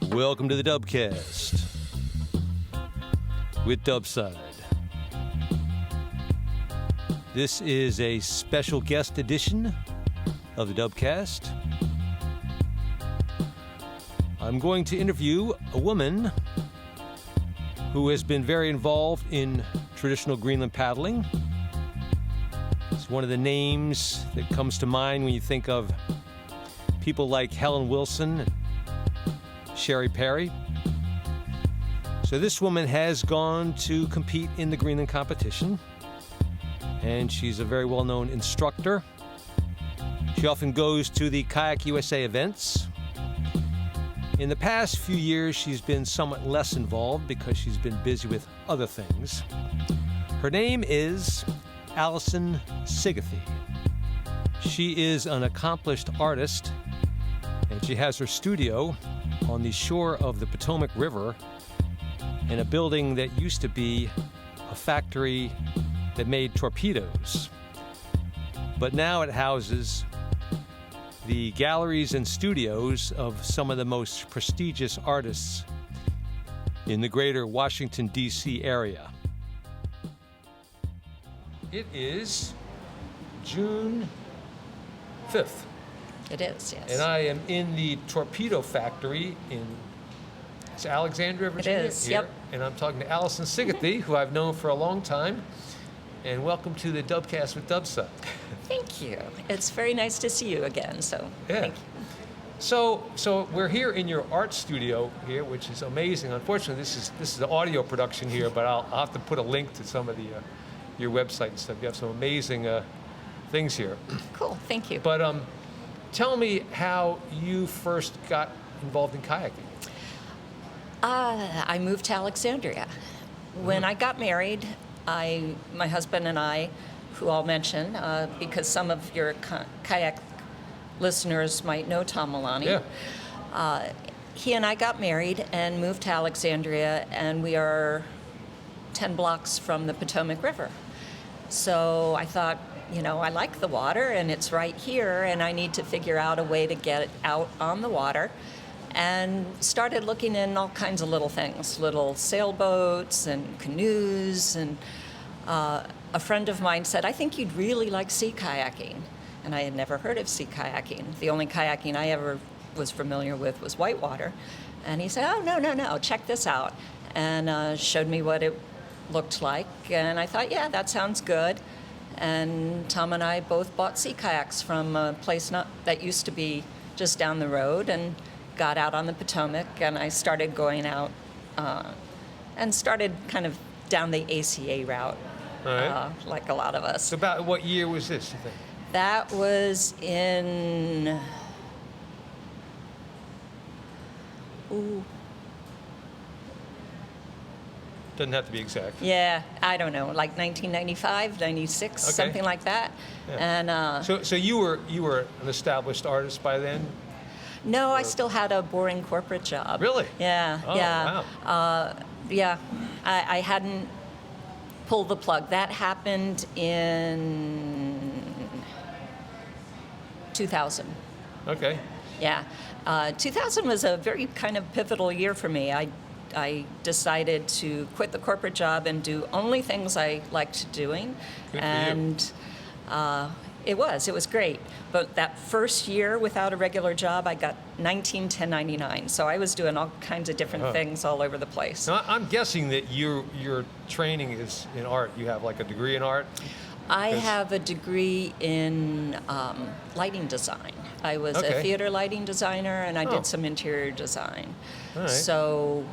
Welcome to the Dubcast with Dubside. This is a special guest edition of the Dubcast. I'm going to interview a woman who has been very involved in traditional Greenland paddling. It's one of the names that comes to mind when you think of people like Helen Wilson, Sherry Perry. So this woman has gone to compete in the Greenland competition, and she's a very well-known instructor. She often goes to the Kayak USA events. In the past few years, she's been somewhat less involved because she's been busy with other things. Her name is Alison Sigethy. She is an accomplished artist, and she has her studio on the shore of the Potomac River in a building that used to be a factory that made torpedoes. But now it houses the galleries and studios of some of the most prestigious artists in the greater Washington, D.C. area. It is June 5th. It is, yes. And I am in the Torpedo factory in Alexandria, Virginia. It is, here. yep. And I'm talking to Alison Sigethy, who I've known for a long time. And welcome to the Dubcast with Dubside. Thank you. It's very nice to see you again, so thank you. So we're here in your art studio here, which is amazing. Unfortunately, this is the audio production here, but I'll have to put a link to some of the your website and stuff. You have some amazing things here. Cool, thank you. But tell me how you first got involved in kayaking. I moved to Alexandria. When I got married, my husband and I, who I'll mention, because some of your kayak listeners might know Tom Milani. Yeah. He and I got married and moved to Alexandria, and we are 10 blocks from the Potomac River. So I thought, I like the water, and it's right here, and I need to figure out a way to get out on the water. And started looking in all kinds of little things, little sailboats and canoes. And a friend of mine said, I think you'd really like sea kayaking. And I had never heard of sea kayaking. The only kayaking I ever was familiar with was whitewater. And he said, oh, no, check this out. And showed me what it looked like. And I thought, yeah, that sounds good. And Tom and I both bought sea kayaks from a place that used to be just down the road, and got out on the Potomac. And I started going out and started kind of down the ACA route, All right. like a lot of us. So about what year was this, you think? That was in... Doesn't have to be exact. Yeah, I don't know, like 1995, 96, Okay. Something like that. Yeah. And So you were an established artist by then? no, I still had a boring corporate job. Really? Yeah, Oh, yeah. wow. Yeah, I hadn't pulled the plug. That happened in 2000. Okay. Yeah. 2000 was a very kind of pivotal year for me. I decided to quit the corporate job and do only things I liked doing. Good for you. And it was great. But that first year without a regular job, I got 19 1099. So I was doing all kinds of different things all over the place. Now, I'm guessing that your training is in art. You have like a degree in art? I have a degree in lighting design. I was a theater lighting designer, and I did some interior design. All right. So,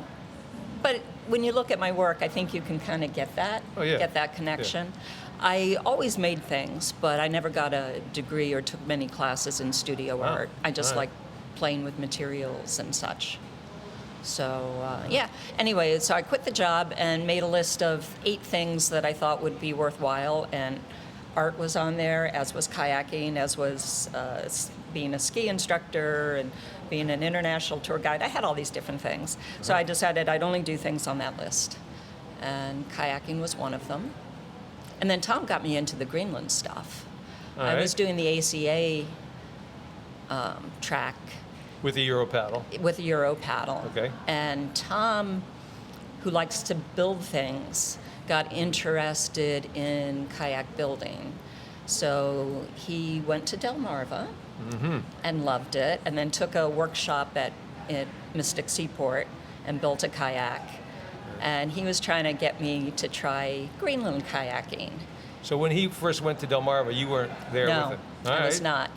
but when you look at my work, I think you can kind of get that, get that connection. Yeah. I always made things, but I never got a degree or took many classes in studio art. I just like playing with materials and such. So, Anyway, so I quit the job and made a list of 8 things that I thought would be worthwhile, and art was on there, as was kayaking, as was being a ski instructor and being an international tour guide. I had all these different things. So I decided I'd only do things on that list. And kayaking was one of them. And then Tom got me into the Greenland stuff. I was doing the ACA track, With a Euro paddle. with a Euro paddle. Okay. And Tom, who likes to build things, got interested in kayak building. So he went to Delmarva and loved it, and then took a workshop at Mystic Seaport and built a kayak. And he was trying to get me to try Greenland kayaking. So when he first went to Delmarva, you weren't there No, with him? I was not.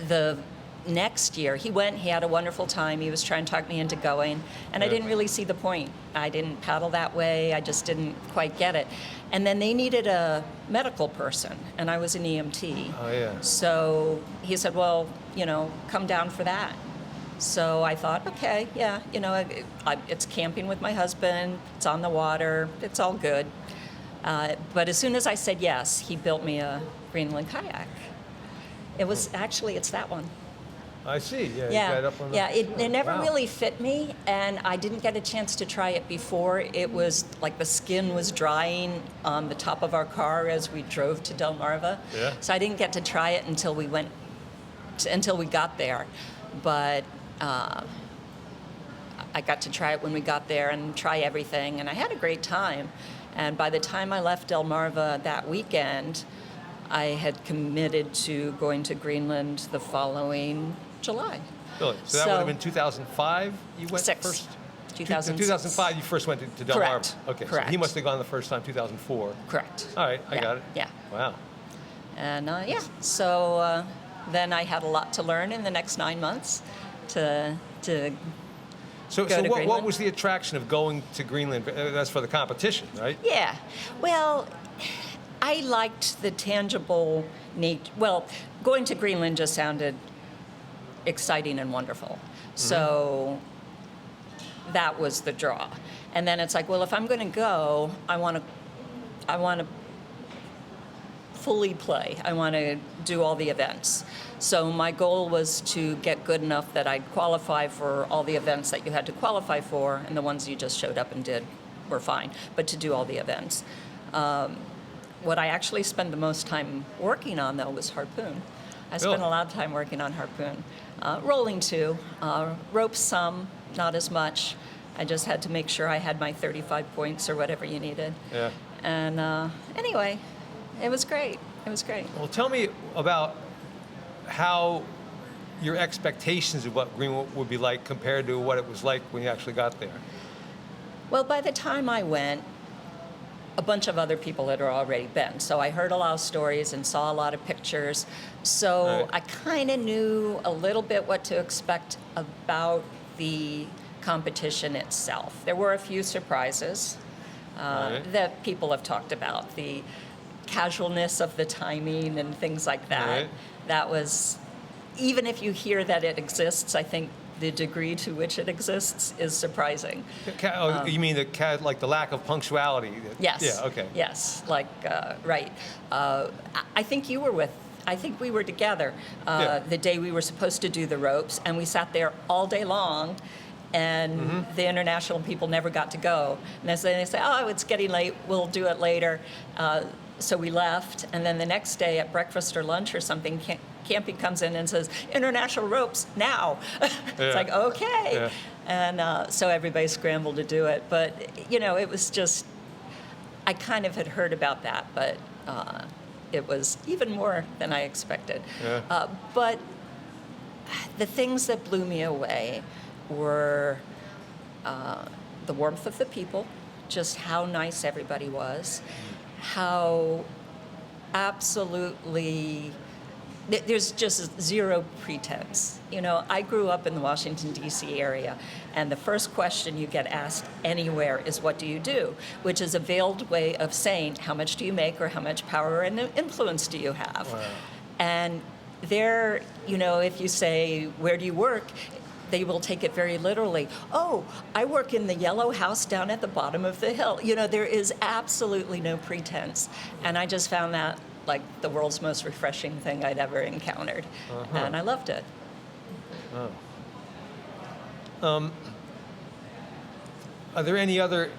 The next year, he went, he had a wonderful time. He was trying to talk me into going, and I didn't really see the point. I didn't paddle that way. I just didn't quite get it. And then they needed a medical person, and I was an EMT. Oh, yeah. So he said, well, come down for that. So I thought, okay, yeah, it's camping with my husband, it's on the water, it's all good. But as soon as I said yes, he built me a Greenland kayak. It's that one. I see. Yeah. Yeah, You got up on the, yeah. It never wow. really fit me, and I didn't get a chance to try it before. It was like the skin was drying on the top of our car as we drove to Delmarva. Yeah. So I didn't get to try it until we got there. But I got to try it when we got there and try everything, and I had a great time. And by the time I left Delmarva that weekend, I had committed to going to Greenland the following July. Really? So that would have been 2005 you went Six. first? 2005 you first went to Delmarva? Correct. Okay, Correct. so he must have gone the first time, 2004. Correct. All right, I Yeah, got it. yeah. Wow. And so then I had a lot to learn in the next 9 months to So go to what Greenland. was the attraction of going to Greenland? That's for the competition, right? Yeah. Well, I liked the tangible nature. Well, going to Greenland just sounded exciting and wonderful. So that was the draw. And then it's like, well, if I'm going to go, I want to fully play. I want to do all the events. So my goal was to get good enough that I'd qualify for all the events that you had to qualify for, and the ones you just showed up and did were fine, but to do all the events. What I actually spent the most time working on, though, was harpoon. I spent Really? a lot of time working on harpoon. Rolling too, ropes some, not as much. I just had to make sure I had my 35 points or whatever you needed. Yeah. And anyway, it was great. It was great. Well, tell me about how your expectations of what Greenland would be like compared to what it was like when you actually got there. Well, by the time I went, a bunch of other people had already been. So I heard a lot of stories and saw a lot of pictures. So Right. I kind of knew a little bit what to expect about the competition itself. There were a few surprises Right. that people have talked about. The casualness of the timing and things like that. Right. That was, even if you hear that it exists, I think the degree to which it exists is surprising. You mean like the lack of punctuality? Yes. Yeah. Okay. Yes. Like right. I think you were with. I think we were together Yeah. the day we were supposed to do the ropes, and we sat there all day long. And the international people never got to go. And as they say, oh, it's getting late, we'll do it later. So we left, and then the next day at breakfast or lunch or something, camping comes in and says, international ropes, now. It's Yeah. like, okay. Yeah. And so everybody scrambled to do it. But, it was just, I kind of had heard about that, but it was even more than I expected. Yeah. But the things that blew me away were the warmth of the people, just how nice everybody was, how absolutely, there's just zero pretense. I grew up in the Washington, D.C. area, and the first question you get asked anywhere is, what do you do? Which is a veiled way of saying, how much do you make, or how much power and influence do you have? Wow. And there, if you say, where do you work? They will take it very literally. Oh, I work in the yellow house down at the bottom of the hill. There is absolutely no pretense. And I just found that like the world's most refreshing thing I'd ever encountered. And I loved it. Are there any other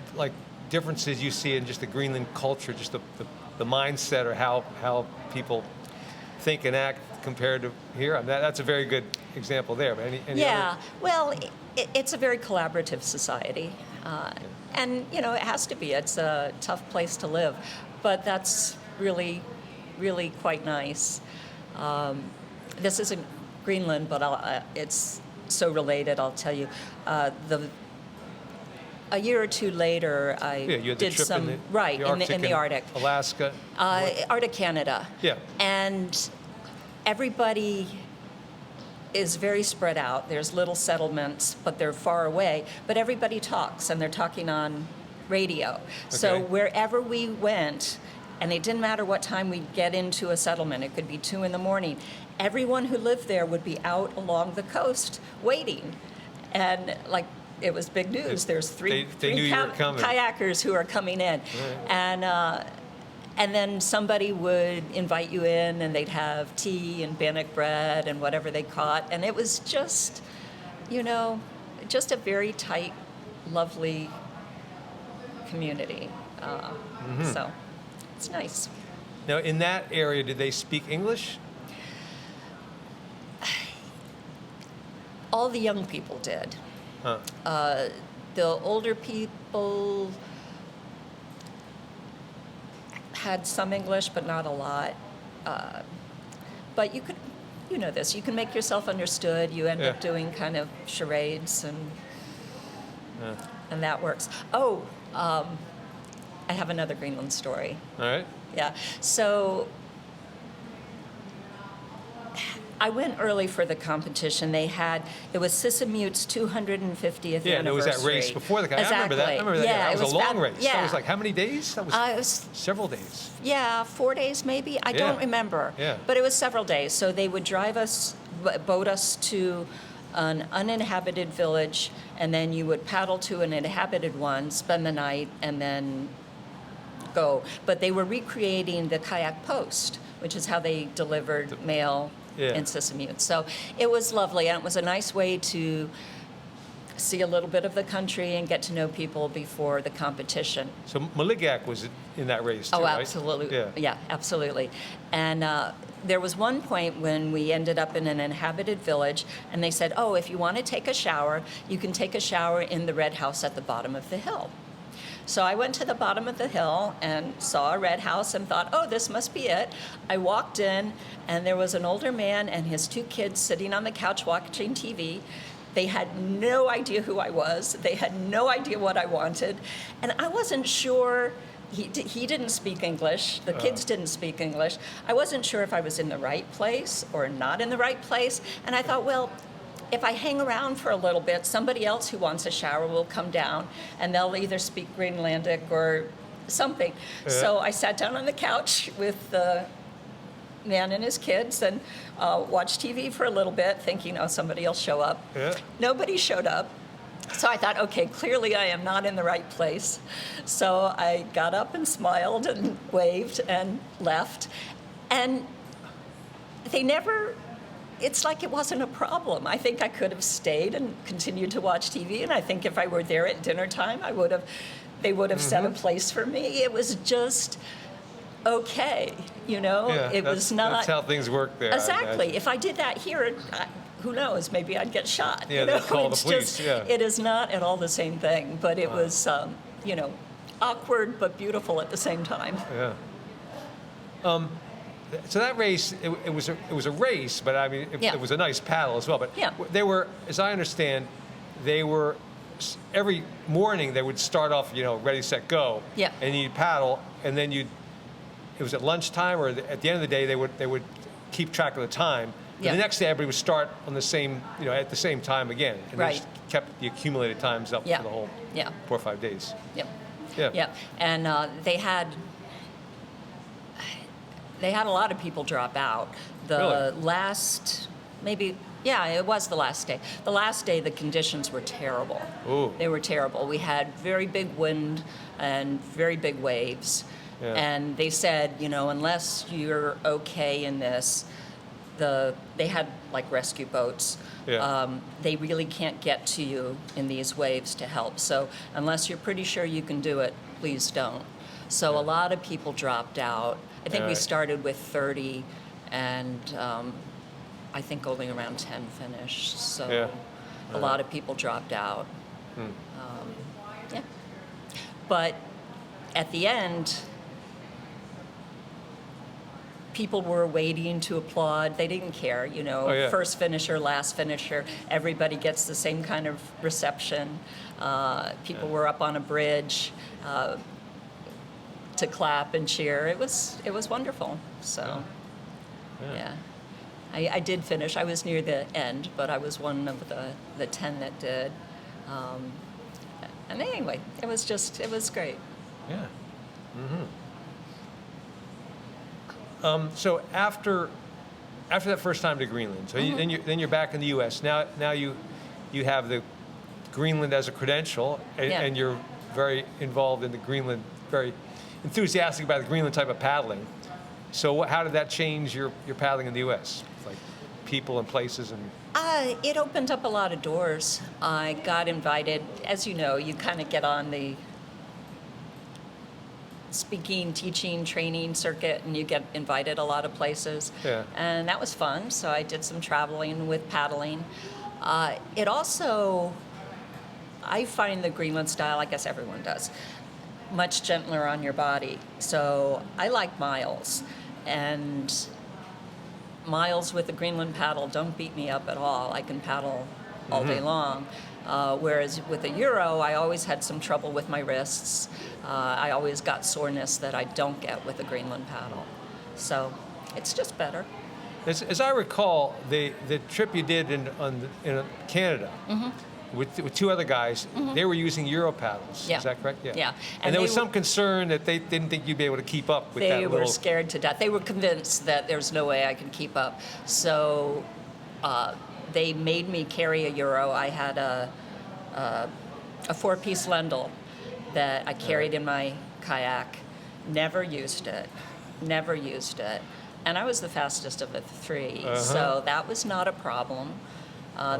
differences you see in just the Greenland culture, just the mindset, or how people think and act compared to here? I mean, that's a very good example there. But any Yeah, other? well, it's a very collaborative society. And, you know, it has to be. It's a tough place to live. But that's really, really quite nice. This isn't Greenland, but it's so related, I'll tell you. A year or two later, I You had the did trip some... in the, right, the Arctic in the Arctic. Alaska. Arctic Canada. Yeah. And everybody is very spread out. There's little settlements, but they're far away. But everybody talks, and they're talking on radio. So Okay. wherever we went, and it didn't matter what time we'd get into a settlement, it could be 2 a.m, everyone who lived there would be out along the coast waiting. And like, it was big news. There's They knew you were coming. kayakers who are coming in. Right. And then somebody would invite you in, and they'd have tea and bannock bread and whatever they caught. And it was just, you know, just a very tight, lovely community. So it's nice. Now, in that area, did they speak English? All the young people did. Huh. The older people had some English, but not a lot. But you could, you know this, you can make yourself understood. You end up Yeah. doing kind of charades, and Yeah. and that works. Oh, I have another Greenland story. All right. Yeah. So I went early for the competition. It was Sisamute's 250th Yeah, and there was anniversary. that race before the. I remember that. I remember that. Yeah, That was a long race. Yeah. That was like how many days? That was It was, several days. yeah, 4 days maybe. I Yeah. don't remember. Yeah. But it was several days. So they would boat us to an uninhabited village, and then you would paddle to an inhabited one, spend the night, and then go. But they were recreating the kayak post, which is how they delivered mail Yeah. in Sisamute. So it was lovely, and it was a nice way to see a little bit of the country and get to know people before the competition. So Maligak was in that race too, Oh, right? absolutely. Yeah. Yeah, absolutely. And there was one point when we ended up in an inhabited village, and they said, oh, if you want to take a shower, you can take a shower in the red house at the bottom of the hill. So I went to the bottom of the hill and saw a red house and thought, oh, this must be it. I walked in, and there was an older man and his 2 kids sitting on the couch watching TV. They had no idea who I was. They had no idea what I wanted. And I wasn't sure. He didn't speak English. The kids didn't speak English. I wasn't sure if I was in the right place or not in the right place. And I thought, well, if I hang around for a little bit, somebody else who wants a shower will come down, and they'll either speak Greenlandic or something. Yeah. So I sat down on the couch with the man and his kids and watched TV for a little bit, thinking, oh, somebody will show up. Yeah. Nobody showed up. So I thought, okay, clearly I am not in the right place. So I got up and smiled and waved and left. And they never, it's like it wasn't a problem. I think I could have stayed and continued to watch TV. And I think if I were there at dinner time, they would have set a place for me. It was just okay, you know? Yeah, It was not. That's how things work there. I Exactly. imagine. If I did that here, who knows? Maybe I'd get shot. Yeah, you they'll know? call the It's police, just, yeah. It is not at all the same thing, but it was, you know, awkward but beautiful at the same time. Yeah. So that race, it was a race, but I mean, Yeah. it was a nice paddle as well. But Yeah. they were, as I understand, every morning they would start off, you know, ready, set, go. Yeah. And you'd paddle, and then it was at lunchtime or at the end of the day they would keep track of the time. But Yeah. the next day everybody would start on the same, you know, at the same time again. And they Right. just kept the accumulated times up Yeah. for the whole Yeah. 4 or 5 days. Yep. Yeah. Yeah. And they had a lot of people drop out. The Really? last, maybe, yeah, it was the last day. The last day, the conditions were terrible. Ooh. They were terrible. We had very big wind and very big waves. Yeah. And they said, you know, unless you're okay in this, they had like rescue boats. Yeah. They really can't get to you in these waves to help. So unless you're pretty sure you can do it, please don't. So a lot of people dropped out. I think we Right. started with 30, and I think only around 10 finished. So Yeah. a lot of people dropped out. Yeah. But at the end, people were waiting to applaud. They didn't care, you know, Oh, yeah. first finisher, last finisher. Everybody gets the same kind of reception. People were up on a bridge to clap and cheer. It was wonderful. So, yeah. I did finish. I was near the end, but I was one of the 10 that did. And anyway, it was great. Yeah. So after that first time to Greenland, so then you're back in the U.S. Now you have the Greenland as a credential, and you're very involved in the Greenland, very enthusiastic about the Greenland type of paddling. So how did that change your paddling in the U.S.? Like people and places and. It opened up a lot of doors. I got invited, as you know, you kind of get on the speaking, teaching, training circuit, and you get invited a lot of places. Yeah. And that was fun. So I did some traveling with paddling. It also, I find the Greenland style, I guess everyone does, much gentler on your body. So I like miles. And miles with the Greenland paddle don't beat me up at all. I can paddle all day long. Whereas with a Euro, I always had some trouble with my wrists. I always got soreness that I don't get with a Greenland paddle. So it's just better. As I recall, the trip you did in Canada with two other guys, they were using Euro paddles. Yeah. Is that correct? Yeah. And there was some concern that they didn't think you'd be able to keep up with that They little. were scared to death. They were convinced that there's no way I could keep up. So they made me carry a Euro. I had a 4-piece Lendl that I carried in my kayak. Never used it. And I was the fastest of the three, so that was not a problem.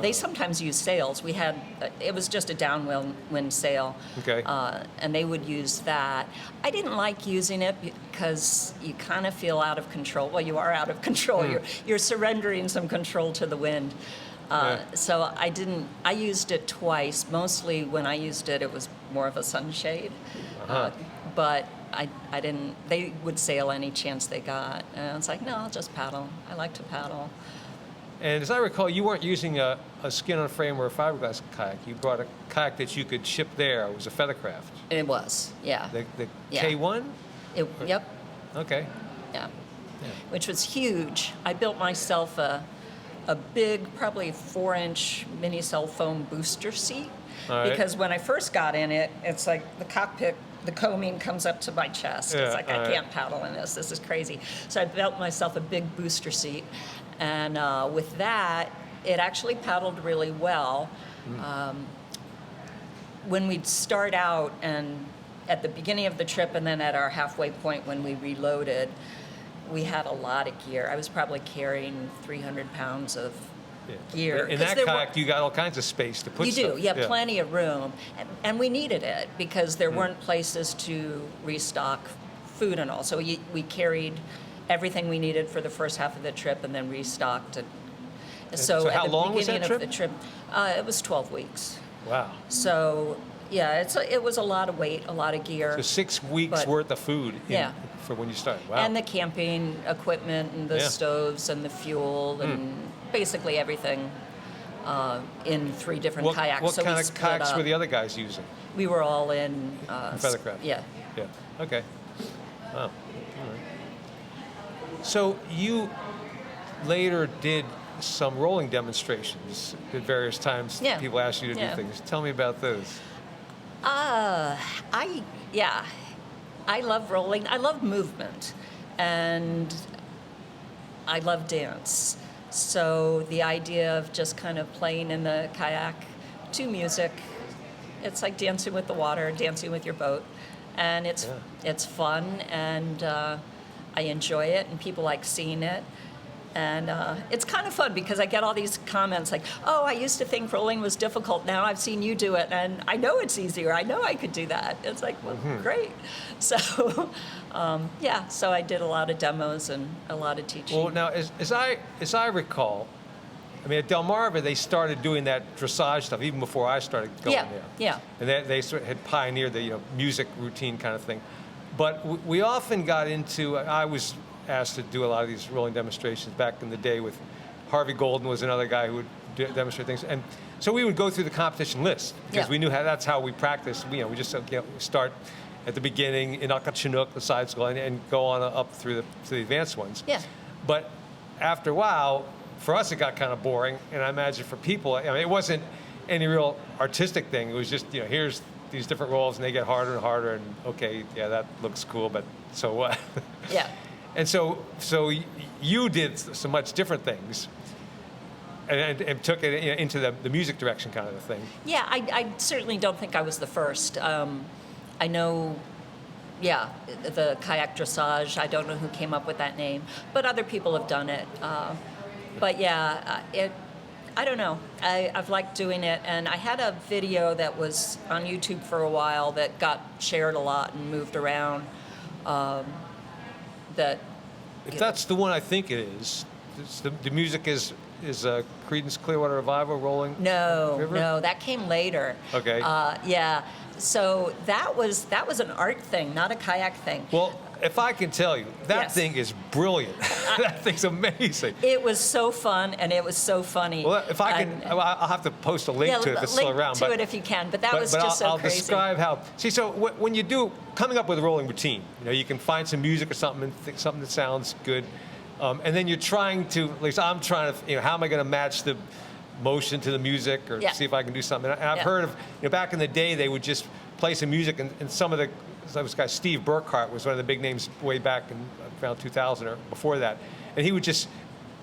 They sometimes use sails. It was just a downwind sail, Okay. and they would use that. I didn't like using it because you kind of feel out of control. Well, you are out of control. You're surrendering some control to the wind. So I didn't. I used it twice. Mostly when I used it, it was more of a sunshade. But I didn't. They would sail any chance they got, and I was like, no, I'll just paddle. I like to paddle. And as I recall, you weren't using a skin-on-frame or a fiberglass kayak. You brought a kayak that you could ship there. It was a feathercraft. It was, yeah. The Yeah. K1? Yep. Okay. Yeah. Which was huge. I built myself a big, probably 4-inch mini cell foam booster seat. All right. Because when I first got in it, it's like the cockpit, the coaming comes up to my chest. Yeah, It's like, all I right. can't paddle in this. This is crazy. So I built myself a big booster seat. And with that, it actually paddled really well. When we'd start out and at the beginning of the trip and then at our halfway point when we reloaded, we had a lot of gear. I was probably carrying 300 pounds of gear. In 'Cause that kayak, you got all kinds of space to put you stuff. do, yeah, plenty of room. And we needed it because there weren't places to restock food and all. So we carried everything we needed for the first half of the trip and then restocked. So how at the long was that beginning of trip? the trip, it was 12 weeks. Wow. So, yeah, it was a lot of weight, a lot of gear. So 6 weeks But- worth of food Yeah. for when you started. Wow. And the camping equipment and the Yeah. stoves and the fuel and basically everything in 3 different kayaks. What So kind we of split kayaks up. were the other guys using? We were all in Feathercraft. Yeah. Yeah. Okay. Wow. All right. So you later did some rolling demonstrations at various times. Yeah. People asked you to Yeah. do things. Tell me about those. I love rolling. I love movement, and I love dance. So the idea of just kind of playing in the kayak to music, it's like dancing with the water, dancing with your boat, and it's fun, and I enjoy it, and people like seeing it. And it's kind of fun because I get all these comments like, oh, I used to think rolling was difficult. Now I've seen you do it, and I know it's easier. I know I could do that. It's like, well, great. So, so I did a lot of demos and a lot of teaching. Well, now, as I recall, I mean, at Delmarva, they started doing that dressage stuff even before I started going there. Yeah. And they sort of had pioneered the music routine kind of thing. But we often got into, I was asked to do a lot of these rolling demonstrations back in the day with Harvey Golden was another guy who would demonstrate things. And so we would go through the competition list because we knew that's how we practiced. We just start at the beginning in Chinook, the side school, and go on up through to the advanced ones. Yeah. But after a while, for us, it got kind of boring, and I imagine for people, it wasn't any real artistic thing. It was just, here's these different rolls, and they get harder and harder, and okay, yeah, that looks cool, but so what? Yeah. And so you did some much different things, and took it into the music direction kind of a thing. Yeah, I certainly don't think I was the first. I know, the kayak dressage. I don't know who came up with that name, but other people have done it. But I don't know. I've liked doing it, and I had a video that was on YouTube for a while that got shared a lot and moved around. If that's the one I think it is, the music is Creedence Clearwater Revival rolling. No, that came later. Okay. Yeah. So that was an art thing, not a kayak thing. Well, if I can tell you, that Yes. thing is brilliant. That thing's amazing. It was so fun, and it was so funny. Well, if I can, I'll have to post a link to it if it's still around. Link to it if you can, but that was just so I'll crazy. describe how. See, so when you do coming up with a rolling routine, you can find some music or something, something that sounds good, and then you're trying to. At least I'm trying to. How am I going to match the motion to the music, or see if I can do something? And I've heard of. Back in the day, they would just play some music, and some of the. This guy Steve Burkhart was one of the big names way back in around 2000 or before that, and he would just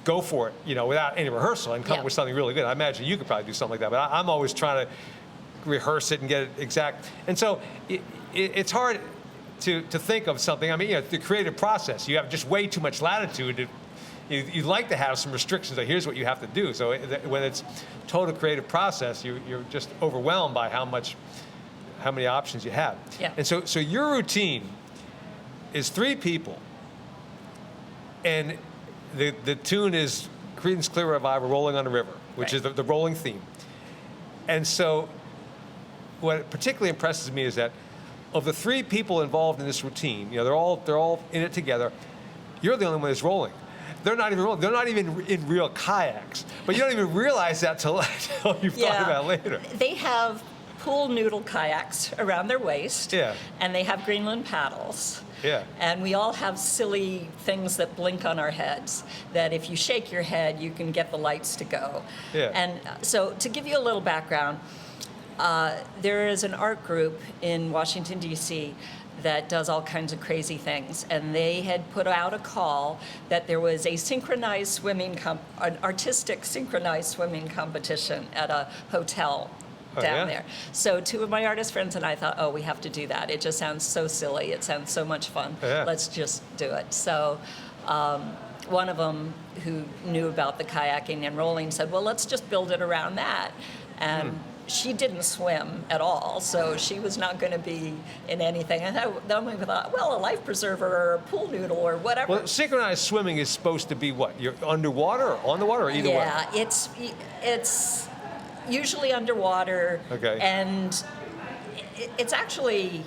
go for it, without any rehearsal and come up with something really good. I imagine you could probably do something like that, but I'm always trying to rehearse it and get it exact. And so it's hard to think of something. I mean, the creative process, you have just way too much latitude. You'd like to have some restrictions. Like, here's what you have to do. So when it's total creative process, you're just overwhelmed by how many options you have. Yeah. And so your routine is 3 people, and the tune is Creedence Clearwater Revival, Rolling on the River, which is the rolling theme. And so what particularly impresses me is that of the 3 people involved in this routine, they're all in it together, you're the only one that's rolling. They're not even rolling. They're not even in real kayaks. But you don't even realize that till you've thought about it later. They have pool noodle kayaks around their waist, and they have Greenland paddles. Yeah. And we all have silly things that blink on our heads that if you shake your head, you can get the lights to go. Yeah. And so to give you a little background, there is an art group in Washington, D.C. that does all kinds of crazy things. And they had put out a call that there was a synchronized swimming, an artistic synchronized swimming competition at a hotel down there. So 2 of my artist friends and I thought, we have to do that. It just sounds so silly. It sounds so much fun. Let's just do it. So one of them who knew about the kayaking and rolling said, well, let's just build it around that. And she didn't swim at all, so she was not going to be in anything. And then we thought, well, a life preserver or a pool noodle or whatever. Well, synchronized swimming is supposed to be what? You're underwater or on the water or either way? Yeah, it's usually underwater, and it's actually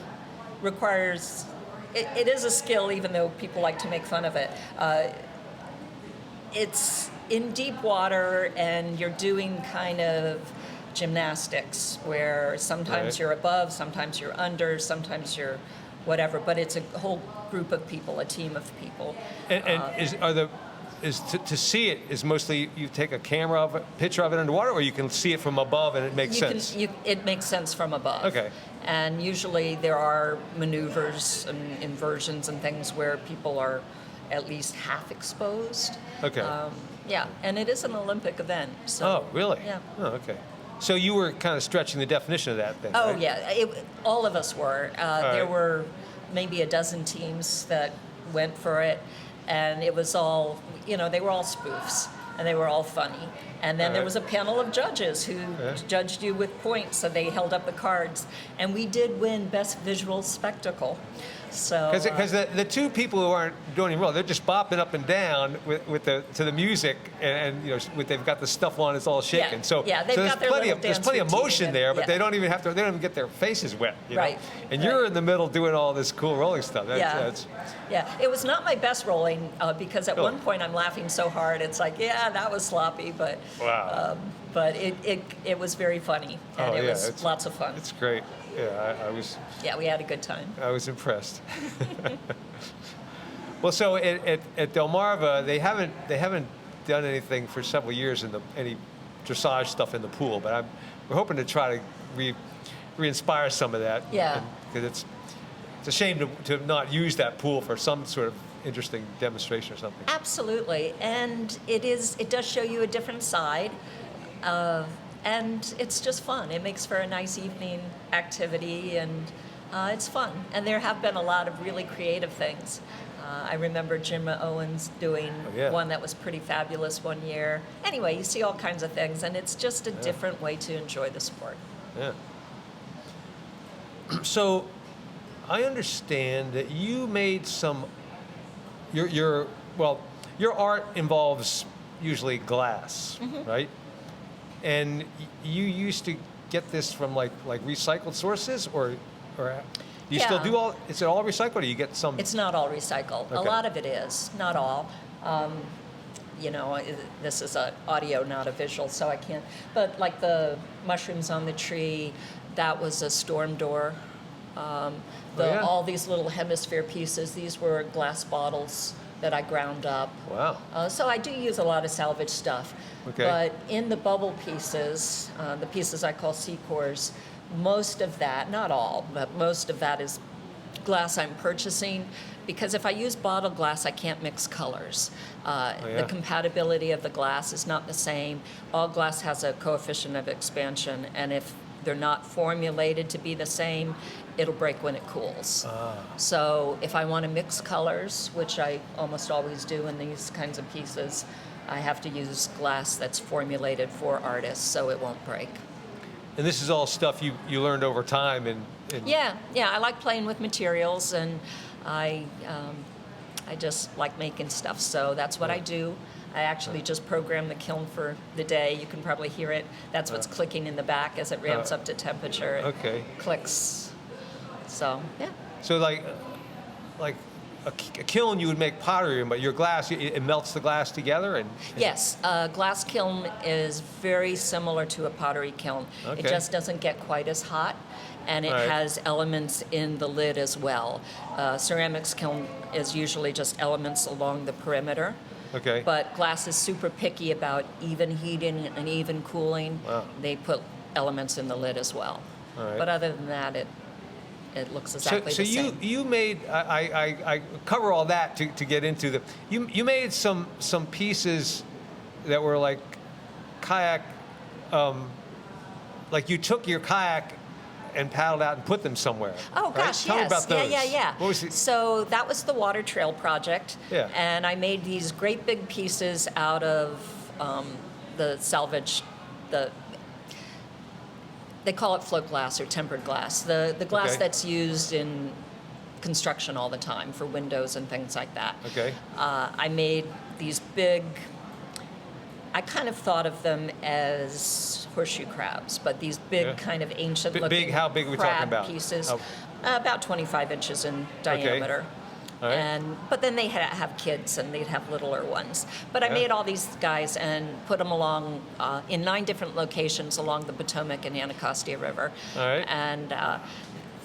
requires. It is a skill, even though people like to make fun of it. It's in deep water, and you're doing kind of gymnastics, where sometimes you're above, sometimes you're under, sometimes you're whatever. But it's a whole group of people, a team of people. And to see it is mostly you take a picture of it underwater, or you can see it from above and it makes sense? It makes sense from above. Okay. And usually there are maneuvers and inversions and things where people are at least half exposed. Okay. And it is an Olympic event. So, oh, really? Yeah. Oh, okay. So you were kind of stretching the definition of that then, Oh, right? yeah. All of us were. There were maybe a dozen teams that went for it. And it was all, they were all spoofs, and they were all funny. And then there was a panel of judges who judged you with points, so they held up the cards. And we did win Best Visual Spectacle. So Because the two people who aren't doing any rowing, they're just bopping up and down to the music, and they've got the stuff on, it's all shaking. So yeah, they've so got their little there's dance plenty of routine motion and- there, but yeah. they don't even get their faces wet. Right, And you're right. in the middle doing all this cool rolling stuff. Yeah, it was not my best rolling because at Really? one point I'm laughing so hard it's like, yeah, that was sloppy, but Wow. but it was very funny and it was lots of fun. It's great. Yeah, Yeah, we had a good time. I was impressed. Well, so at Delmarva, they haven't done anything for several years in any dressage stuff in the pool, but we're hoping to try to re-inspire some of that. Yeah. Because it's a shame to not use that pool for some sort of interesting demonstration or something. Absolutely, and it does show you a different side, and it's just fun. It makes for a nice evening activity, and it's fun. And there have been a lot of really creative things. I remember Jim Owens doing one that was pretty fabulous one year. Anyway, you see all kinds of things, and it's just a different way to enjoy the sport. Yeah. So, I understand that you made some. Your art involves usually glass, right? And you used to get this from like recycled sources, or do you still do all? Is it all recycled, or you get some? It's not all recycled. Okay. A lot of it is, not all. This is an audio, not a visual, so I can't. But like the mushrooms on the tree, that was a storm door. All these little hemisphere pieces, these were glass bottles that I ground up. Wow. So I do use a lot of salvage stuff. Okay. But in the bubble pieces, the pieces I call C-cores, most of that, not all, but most of that is glass I'm purchasing, because if I use bottle glass, I can't mix colors. The compatibility of the glass is not the same. All glass has a coefficient of expansion, and if they're not formulated to be the same, it'll break when it cools. So if I want to mix colors, which I almost always do in these kinds of pieces, I have to use glass that's formulated for artists so it won't break. And this is all stuff you learned over time, and Yeah, I like playing with materials, and I just like making stuff, so that's what I do. I actually just programmed the kiln for the day. You can probably hear it. That's what's clicking in the back as it ramps up to temperature. It clicks. So, yeah. So like a kiln, you would make pottery in, but your glass, it melts the glass together, and Yes, a glass kiln is very similar to a pottery kiln. Okay. It just doesn't get quite as hot, and it Right. has elements in the lid as well. Ceramics kiln is usually just elements along the perimeter. Okay. But glass is super picky about even heating and even cooling. Wow. They put elements in the lid as well. All right. But other than that, it looks exactly so the same. you made I cover all that to get into the you made some pieces that were like kayak, like you took your kayak and paddled out and put them somewhere. Oh right? gosh, Tell me yes. about those. Yeah. What was it? So that was the water trail project. Yeah. And I made these great big pieces out of the salvage, they call it float glass or tempered glass. The glass Okay. that's used in construction all the time for windows and things like that. Okay. I made these big, I kind of thought of them as horseshoe crabs, but these big Yeah. kind of ancient Big- looking how big are we talking crab about? pieces. How- About 25 inches in diameter. All right. But then they have kids and they'd have littler ones. But I Yeah. made all these guys and put them along in 9 different locations along the Potomac and Anacostia River. All right. And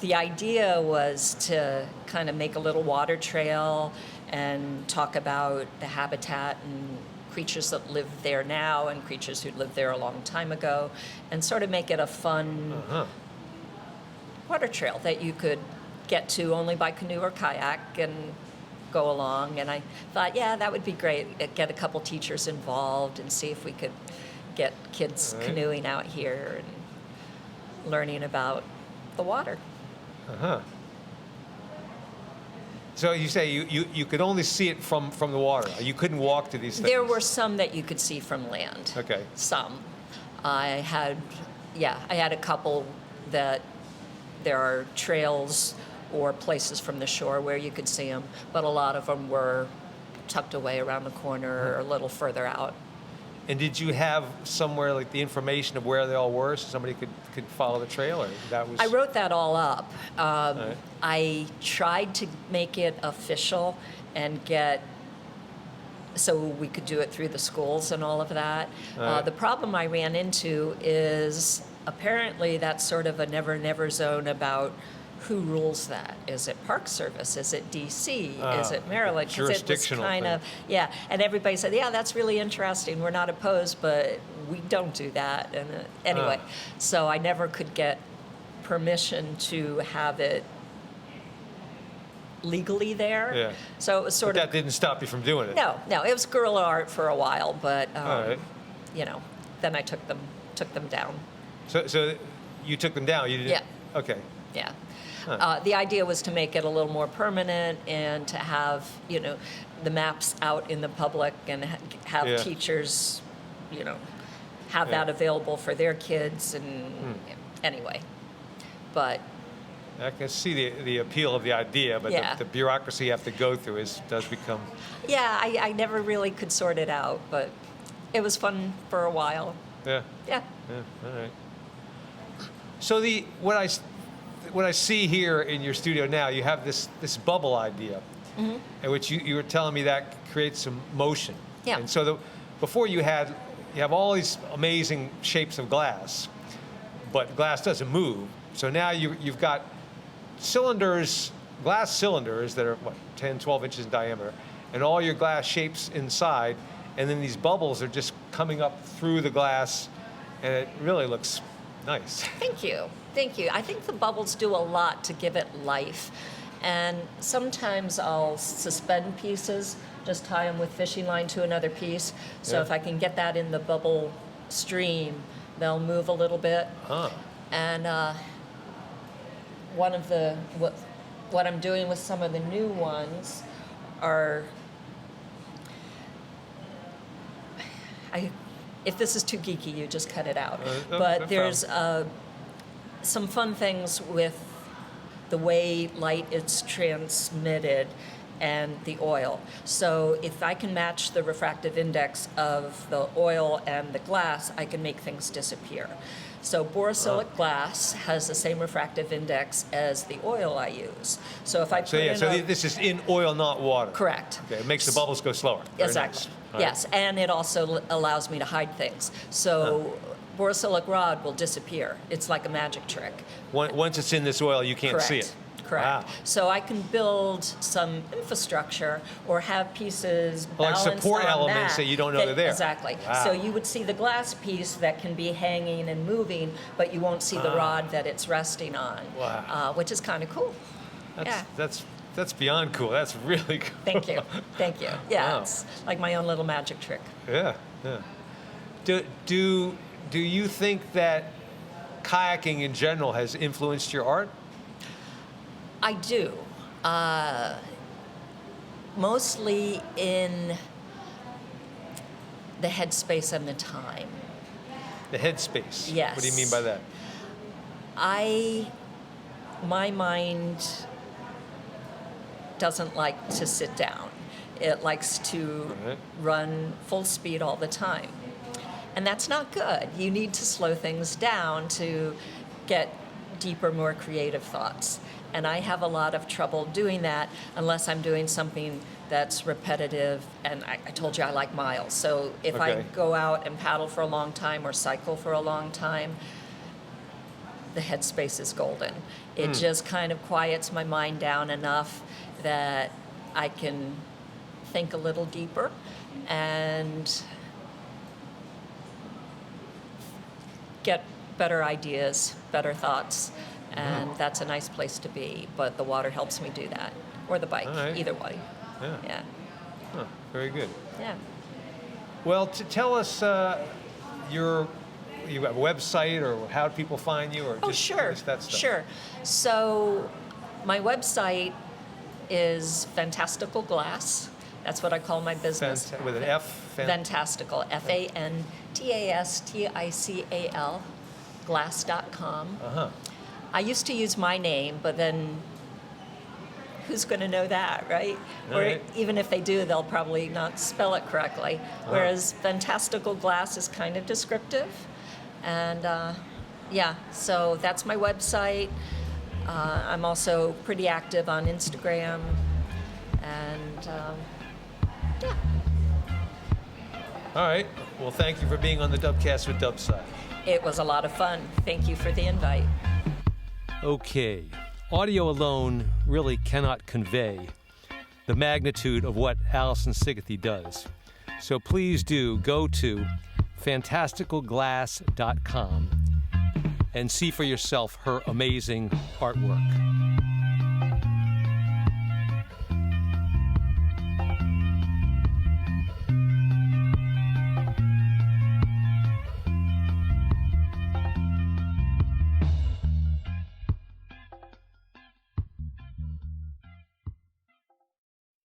the idea was to kind of make a little water trail and talk about the habitat and creatures that live there now and creatures who lived there a long time ago, and sort of make it a fun water trail that you could get to only by canoe or kayak and go along. And I thought, yeah, that would be great. Get a couple teachers involved and see if we could get kids All right. canoeing out here and learning about the water. So you say you could only see it from the water. You couldn't walk to these things. There were some that you could see from land. Okay. Some. I had a couple that there are trails or places from the shore where you could see them, but a lot of them were tucked away around the corner or a little further out. And did you have somewhere like the information of where they all were so somebody could follow the trail, or that was? I wrote that all up. Right. I tried to make it official and so we could do it through the schools and all of that. Right. The problem I ran into is apparently that's sort of a never zone about who rules that. Is it Park Service? Is it DC? Is it Maryland? 'Cause jurisdictional it was kind of, yeah. And everybody said, yeah, that's really interesting. We're not opposed, but we don't do that. And anyway, so I never could get permission to have it legally there. Yeah. So it was sort But of. that didn't stop you from doing it. No, it was guerrilla art for a while, but All right. then I took them down. So you took them down. You didn't. Yeah. Okay. Yeah. Huh. The idea was to make it a little more permanent and to have the maps out in the public and have Yeah. teachers have Yeah. that available for their kids and anyway, but. I can see the appeal of the idea, but Yeah. the bureaucracy you have to go through does become. Yeah, I never really could sort it out, but it was fun for a while. Yeah. Yeah. Yeah. All right. So what I see here in your studio now, you have this bubble idea, in which you were telling me that creates some motion. Yeah. And so before you have all these amazing shapes of glass, but glass doesn't move. So now you've got glass cylinders that are 10, 12 inches in diameter, and all your glass shapes inside, and then these bubbles are just coming up through the glass, and it really looks nice. Thank you. I think the bubbles do a lot to give it life. And sometimes I'll suspend pieces, just tie them with fishing line to another piece. So Yeah. if I can get that in the bubble stream, they'll move a little bit. Huh. And one of what I'm doing with some of the new ones are, if this is too geeky, you just cut it out. No But there's some fun things with the way light is transmitted and the oil. So if I can match the refractive index of the oil and the glass, I can make things disappear. So borosilicate glass has the same refractive index as the oil I use. So if I put This is in oil, not water. Correct. Okay, it makes the bubbles go slower. Very Exactly. nice. All right. Yes, and it also allows me to hide things. So borosilicate rod will disappear. It's like a magic trick. Once it's in this oil, you can't see it. Correct. Wow. So I can build some infrastructure or have pieces Like balanced support on elements that you don't know they're there. Exactly. Wow. So you would see the glass piece that can be hanging and moving, but you won't see the rod that it's resting on. Wow. Which is kind of cool. That's beyond cool. That's really cool. Thank you. Yeah, Wow. it's like my own little magic trick. Yeah. Do you think that kayaking in general has influenced your art? I do. Mostly in the headspace and the time. The headspace. Yes. What do you mean by that? My mind doesn't like to sit down. It likes to run full speed all the time. And that's not good. You need to slow things down to get deeper, more creative thoughts. And I have a lot of trouble doing that unless I'm doing something that's repetitive. And I told you I like miles. So if I go out and paddle for a long time or cycle for a long time, the headspace is golden. It just kind of quiets my mind down enough that I can think a little deeper and get better ideas, better thoughts. And that's a nice place to be, but the water helps me do that, or the bike, either way. Yeah. Huh, very good. Yeah. Well, tell us you have a website, or how do people find you, or Sure. just that stuff? Sure. So my website is Fantastical Glass. That's what I call my business. With an F? Fantastical. Fantastical. Glass.com. Uh-huh. I used to use my name, but then who's going to know that, right? All Or right. even if they do, they'll probably not spell it correctly. Whereas Fantastical glass is kind of descriptive. And yeah, so that's my website. I'm also pretty active on Instagram. And yeah. All right. Well, thank you for being on the Dubcast with Dubside. It was a lot of fun. Thank you for the invite. Okay. Audio alone really cannot convey the magnitude of what Alison Sigethy does. So please do go to fantasticalglass.com and see for yourself her amazing artwork.